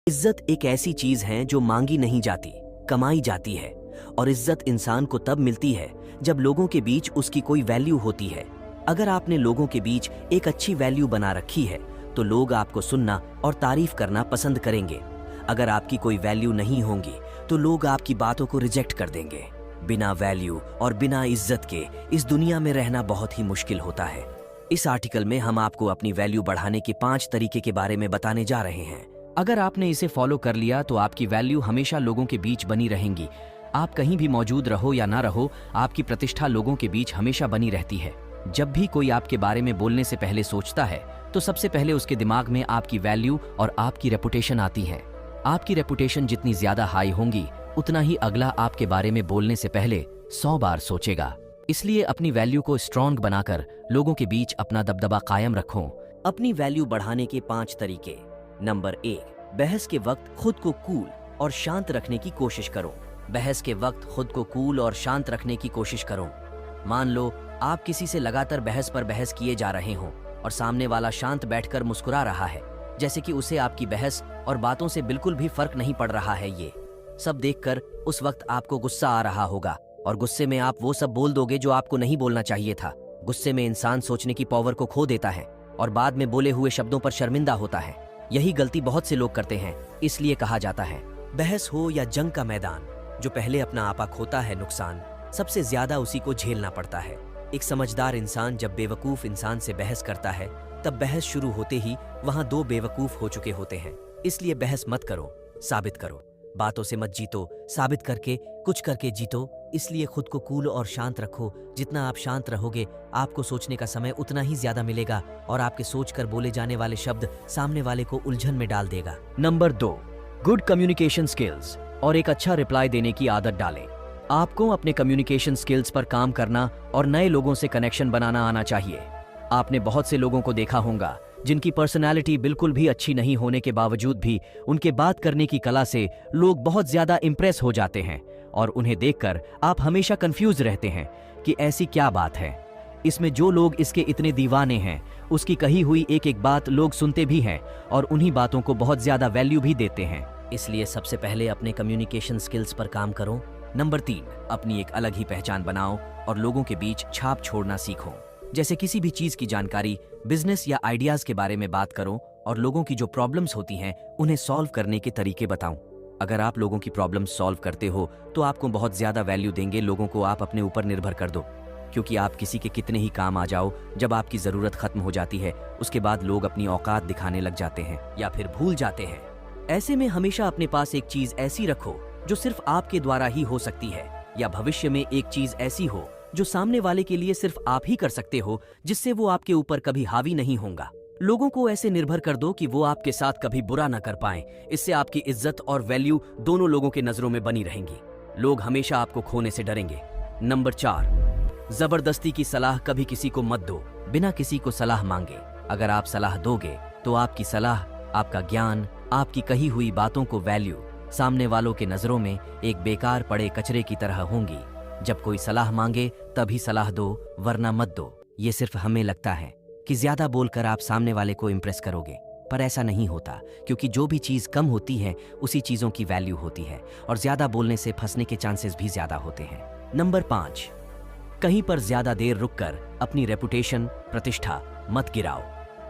इज्जत एक ऐसी चीज है जो मांगी नहीं जाती, कमाई जाती है। और इज्जत इंसान को तब मिलती है जब लोगों के बीच उसकी कोई वैल्यू होती है। अगर आपने लोगों के बीच एक अच्छी वैल्यू बना रखी है तो लोग आपको सुनना और तारीफ करना पसंद करेंगे। अगर आपकी कोई वैल्यू नहीं होगी तो लोग आपकी बातों को रिजेक्ट कर देंगे। बिना वैल्यू और बिना इज्जत के इस दुनिया में रहना बहुत ही मुश्किल होता है। इस आर्टिकल में हम आपको अपनी वैल्यू बढ़ाने के 5 तरीके के बारे में बताने जा रहे हैं। अगर आपने इसे फॉलो कर लिया तो आपकी वैल्यू हमेशा लोगों के बीच बनी रहेंगी। आप कहीं भी मौजूद रहो या ना रहो, आपकी प्रतिष्ठा लोगों के बीच हमेशा बनी रहती है। जब भी कोई आपके बारे में बोलने से पहले सोचता है तो सबसे पहले उसके दिमाग में आपकी वैल्यू और आपकी रेपुटेशन आती है। आपकी रेपुटेशन जितनी ज्यादा हाई होंगी उतना ही अगला आपके बारे में बोलने से पहले 100 बार सोचेगा। इसलिए अपनी वैल्यू को स्ट्रॉन्ग बनाकर लोगों के बीच अपना दबदबा कायम रखो। अपनी वैल्यू बढ़ाने के 5 तरीके। नंबर 1, बहस के वक्त खुद को कूल और शांत रखने की कोशिश करो। बहस के वक्त खुद को कूल और शांत रखने की कोशिश करो। मान लो आप किसी से लगातार बहस पर बहस किए जा रहे हो और सामने वाला शांत बैठकर मुस्कुरा रहा है, जैसे कि उसे आपकी बहस और बातों से बिल्कुल भी फर्क नहीं पड़ रहा है। ये सब देखकर उस वक्त आपको गुस्सा आ रहा होगा और गुस्से में आप वो सब बोल दोगे जो आपको नहीं बोलना चाहिए था। गुस्से में इंसान सोचने की पावर को खो देता है और बाद में बोले हुए शब्दों पर शर्मिंदा होता है। यही गलती बहुत से लोग करते हैं। इसलिए कहा जाता है, बहस हो या जंग का मैदान, जो पहले अपना आपा खोता है नुकसान सबसे ज्यादा उसी को झेलना पड़ता है। एक समझदार इंसान जब बेवकूफ इंसान से बहस करता है तब बहस शुरू होते ही वहां 2 बेवकूफ हो चुके होते हैं। इसलिए बहस मत करो, साबित करो। बातों से मत जीतो, साबित करके कुछ करके जीतो। इसलिए खुद को कूल और शांत रखो। जितना आप शांत रहोगे आपको सोचने का समय उतना ही ज्यादा मिलेगा और आपके सोचकर बोले जाने वाले शब्द सामने वाले को उलझन में डाल देगा। नंबर 2, गुड कम्युनिकेशन स्किल्स और एक अच्छा रिप्लाई देने की आदत डालें। आपको अपने कम्युनिकेशन स्किल्स पर काम करना और नए लोगों से कनेक्शन बनाना आना चाहिए। आपने बहुत से लोगों को देखा होगा जिनकी पर्सनालिटी बिल्कुल भी अच्छी नहीं होने के बावजूद भी उनके बात करने की कला से लोग बहुत ज्यादा इंप्रेस हो जाते हैं और उन्हें देखकर आप हमेशा कंफ्यूज रहते हैं कि ऐसी क्या बात है इसमें जो लोग इसके इतने दीवाने हैं। उसकी कही हुई एक एक बात लोग सुनते भी हैं और उन्हीं बातों को बहुत ज्यादा वैल्यू भी देते हैं। इसलिए सबसे पहले अपने कम्युनिकेशन स्किल्स पर काम करो। नंबर 3, अपनी एक अलग ही पहचान बनाओ और लोगों के बीच छाप छोड़ना सीखो। जैसे किसी भी चीज की जानकारी, बिजनेस या आइडियाज के बारे में बात करो और लोगों की जो प्रॉब्लम्स होती हैं उन्हें सॉल्व करने के तरीके बताऊं। अगर आप लोगों की प्रॉब्लम सॉल्व करते हो तो आपको बहुत ज्यादा वैल्यू देंगे। लोगों को आप अपने ऊपर निर्भर कर दो, क्योंकि आप किसी के कितने ही काम आ जाओ, जब आपकी जरूरत खत्म हो जाती है उसके बाद लोग अपनी औकात दिखाने लग जाते हैं या फिर भूल जाते हैं। ऐसे में हमेशा अपने पास एक चीज ऐसी रखो जो सिर्फ आपके द्वारा ही हो सकती है, या भविष्य में एक चीज ऐसी हो जो सामने वाले के लिए सिर्फ आप ही कर सकते हो, जिससे वो आपके ऊपर कभी हावी नहीं होगा। लोगों को ऐसे निर्भर कर दो कि वो आपके साथ कभी बुरा ना कर पाएं। इससे आपकी इज्जत और वैल्यू दोनों लोगों के नजरों में बनी रहेंगी। लोग हमेशा आपको खोने से डरेंगे। नंबर 4, जबरदस्ती की सलाह कभी किसी को मत दो, बिना किसी को सलाह मांगे। अगर आप सलाह दोगे तो आपकी सलाह, आपका ज्ञान, आपकी कही हुई बातों को वैल्यू सामने वालों के नजरों में एक बेकार पड़े कचरे की तरह होंगी। जब कोई सलाह मांगे तभी सलाह दो, वरना मत दो। ये सिर्फ हमें लगता है कि ज्यादा बोलकर आप सामने वाले को इम्प्रेस करोगे, पर ऐसा नहीं होता, क्योंकि जो भी चीज कम होती है उसी चीजों की वैल्यू होती है और ज्यादा बोलने से फंसने के चांसेस भी ज्यादा होते हैं। नंबर 5, कहीं पर ज्यादा देर रुककर अपनी रेपुटेशन, प्रतिष्ठा मत गिराओ।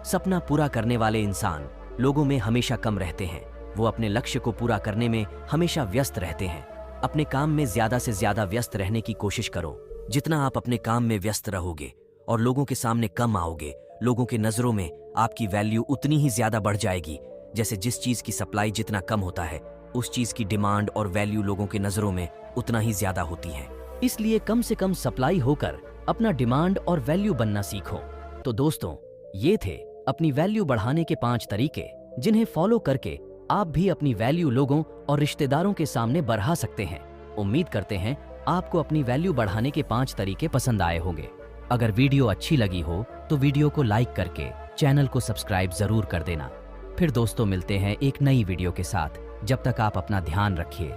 सपना पूरा करने वाले इंसान लोगों में हमेशा कम रहते हैं। वो अपने लक्ष्य को पूरा करने में हमेशा व्यस्त रहते हैं। अपने काम में ज्यादा से ज्यादा व्यस्त रहने की कोशिश करो। जितना आप अपने काम में व्यस्त रहोगे और लोगों के सामने कम आओगे, लोगों के नजरों में आपकी वैल्यू उतनी ही ज्यादा बढ़ जाएगी। जैसे जिस चीज की सप्लाई जितना कम होता है, उस चीज की डिमांड और वैल्यू लोगों के नजरों में उतना ही ज्यादा होती है। इसलिए कम से कम सप्लाई होकर अपना डिमांड और वैल्यू बनना सीखो। तो दोस्तों, ये थे अपनी वैल्यू बढ़ाने के 5 तरीके, जिन्हें फॉलो करके आप भी अपनी वैल्यू लोगों और रिश्तेदारों के सामने बढ़ा सकते हैं। उम्मीद करते हैं आपको अपनी वैल्यू बढ़ाने के 5 तरीके पसंद आए होंगे। अगर वीडियो अच्छी लगी हो तो वीडियो को लाइक करके चैनल को सब्सक्राइब जरूर कर देना। फिर दोस्तों मिलते हैं एक नई वीडियो के साथ। जब तक आप अपना ध्यान रखिए।